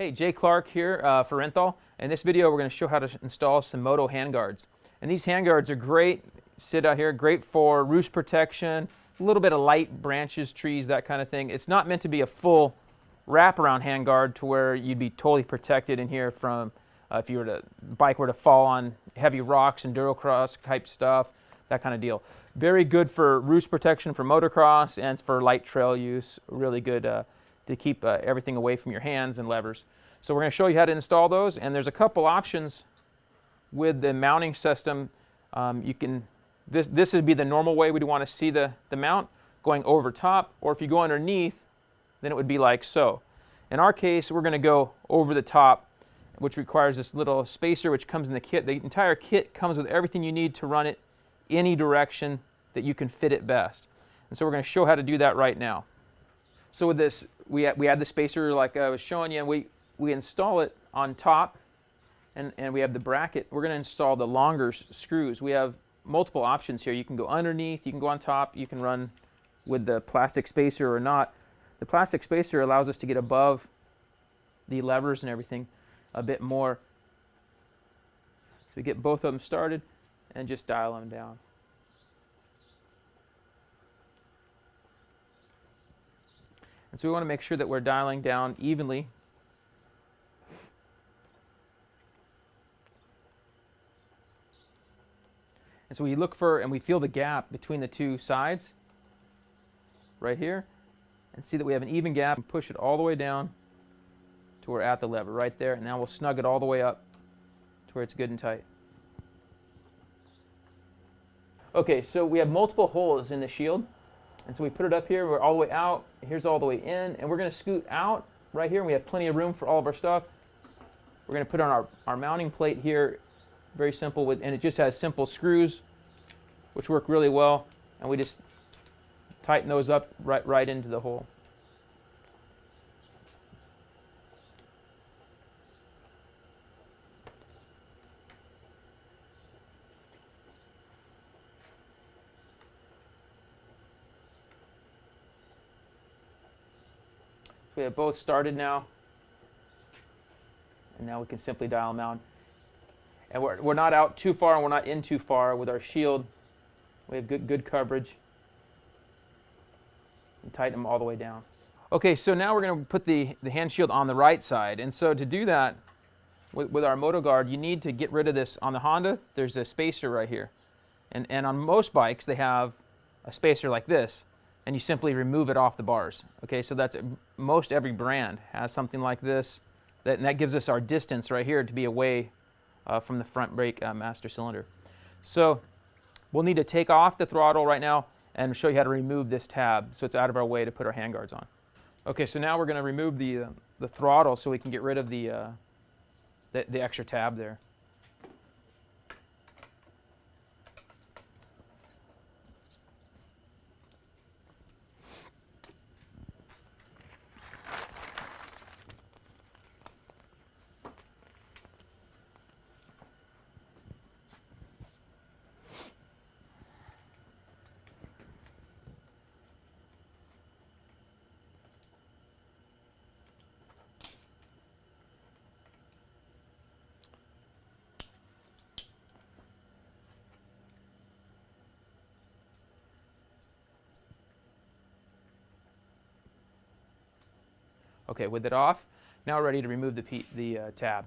Hey, Jay Clark here for Renthal. In this video, we're going to show how to install some moto handguards. And these handguards are great, sit out here, great for roost protection, a little bit of light branches, trees, that kind of thing. It's not meant to be a full wraparound handguard to where you'd be totally protected in here from if you were to, bike were to fall on heavy rocks, endurocross type stuff, that kind of deal. Very good for roost protection for motocross and for light trail use. Really good to keep everything away from your hands and levers. So we're going to show you how to install those, and there's a couple options with the mounting system. This would be the normal way we'd want to see the mount going over top, or if you go underneath, then it would be like so. In our case, we're going to go over the top, which requires this little spacer which comes in the kit. The entire kit comes with everything you need to run it any direction that you can fit it best. And so we're going to show how to do that right now. So with this, we add the spacer like I was showing you, and we install it on top, and we have the bracket. We're going to install the longer screws. We have multiple options here. You can go underneath, you can go on top, you can run with the plastic spacer or not. The plastic spacer allows us to get above the levers and everything a bit more. So we get both of them started and just dial them down. And so we want to make sure that we're dialing down evenly. And so we look for, and we feel the gap between the two sides right here, and see that we have an even gap, and push it all the way down to where we're at the lever right there, and now we'll snug it all the way up to where it's good and tight. Okay, so we have multiple holes in the shield, and so we put it up here, we're all the way out, here's all the way in, and we're going to scoot out right here, and we have plenty of room for all of our stuff. We're going to put on our mounting plate here, very simple, and it just has simple screws which work really well, and we just tighten those up right into the hole. So we have both started now, and now we can simply dial them out. And we're not out too far, and we're not in too far with our shield. We have good coverage. And tighten them all the way down. Okay, so now we're going to put the hand shield on the right side. And so to do that, with our Moto Guard, you need to get rid of this. On the Honda, there's a spacer right here. And on most bikes, they have a spacer like this, and you simply remove it off the bars. Okay, so that's most every brand has something like this, and that gives us our distance right here to be away from the front brake master cylinder. So we'll need to take off the throttle right now and show you how to remove this tab so it's out of our way to put our handguards on. Okay, so now we're going to remove the throttle so we can get rid of the extra tab there. Okay, with it off, now we're ready to remove the tab.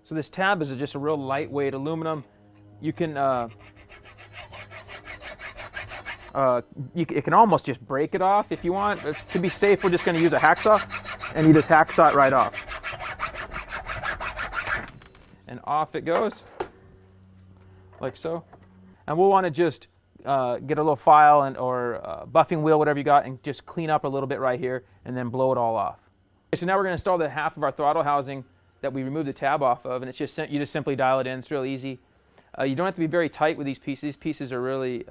So this tab is just a real lightweight aluminum. You can you can almost just break it off if you want. To be safe, we're just going to use a hacksaw, and you just hacksaw it right off. And off it goes, like so. And we'll want to just get a little file or buffing wheel, whatever you got, and just clean up a little bit right here, and then blow it all off. Okay, so now we're going to install the half of our throttle housing that we removed the tab off of, and it's just you just simply dial it in. It's real easy. You don't have to be very tight with these pieces. These pieces are really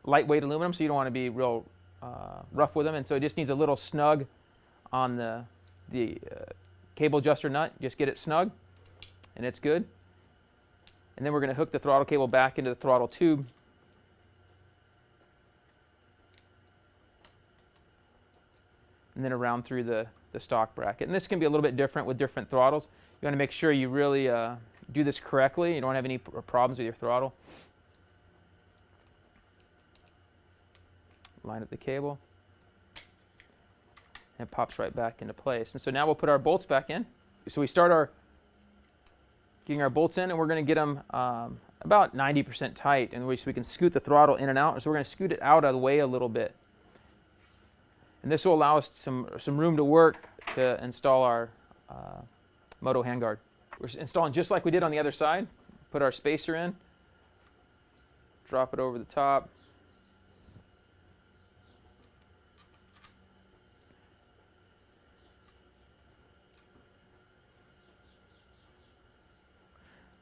lightweight aluminum, so you don't want to be real rough with them, and so it just needs a little snug on the cable adjuster nut. Just get it snug, and it's good. And then we're going to hook the throttle cable back into the throttle tube. And then around through the the stock bracket. And this can be a little bit different with different throttles. You want to make sure you really do this correctly. You don't have any problems with your throttle. Line up the cable. And it pops right back into place. And so now we'll put our bolts back in. So we start getting our bolts in, and we're going to get them about 90% tight, and so we can scoot the throttle in and out. So we're going to scoot it out of the way a little bit. And this will allow us some room to work to install our Moto handguard. We're installing just like we did on the other side. Put our spacer in, drop it over the top.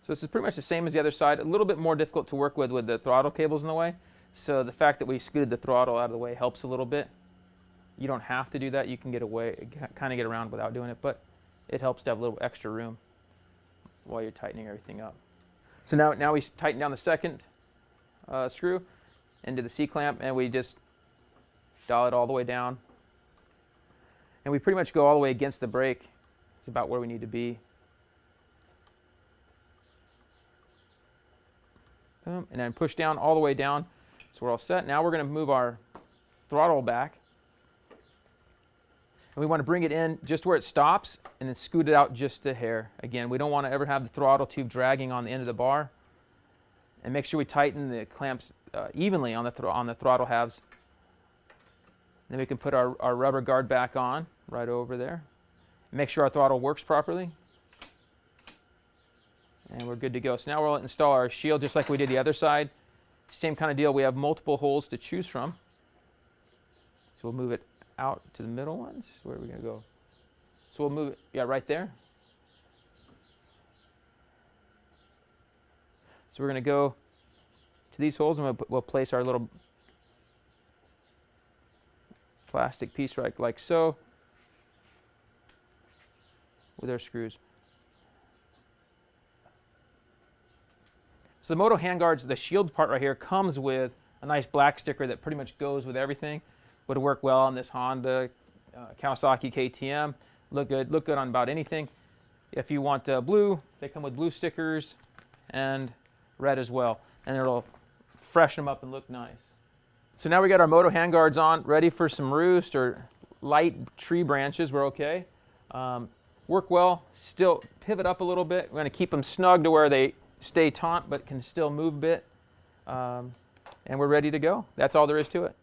So this is pretty much the same as the other side, a little bit more difficult to work with the throttle cables in the way. So the fact that we scooted the throttle out of the way helps a little bit. You don't have to do that. You can get away, kind of get around without doing it, but it helps to have a little extra room while you're tightening everything up. So now we tighten down the second screw into the C-clamp, and we just dial it all the way down. And we pretty much go all the way against the brake. It's about where we need to be. And then push down all the way down. So we're all set. Now we're going to move our throttle back. And we want to bring it in just where it stops and then scoot it out just a hair. Again, we don't want to ever have the throttle tube dragging on the end of the bar. And make sure we tighten the clamps evenly on the throttle halves. Then we can put our rubber guard back on right over there. Make sure our throttle works properly. And we're good to go. So now we'll install our shield just like we did the other side. Same kind of deal. We have multiple holes to choose from. So we'll move it out to the middle ones. Where are we going to go? So we'll move it, yeah, right there. So we're going to go to these holes, and we'll place our little plastic piece right like so with our screws. So the Moto handguards, the shield part right here, comes with a nice black sticker that pretty much goes with everything. Would work well on this Honda, Kawasaki KTM. Look good on about anything. If you want blue, they come with blue stickers, and red as well. And it'll freshen them up and look nice. So now we got our Moto handguards on, ready for some roost or light tree branches. We're okay. Work well. Still pivot up a little bit. We're going to keep them snug to where they stay taut but can still move a bit. And we're ready to go. That's all there is to it.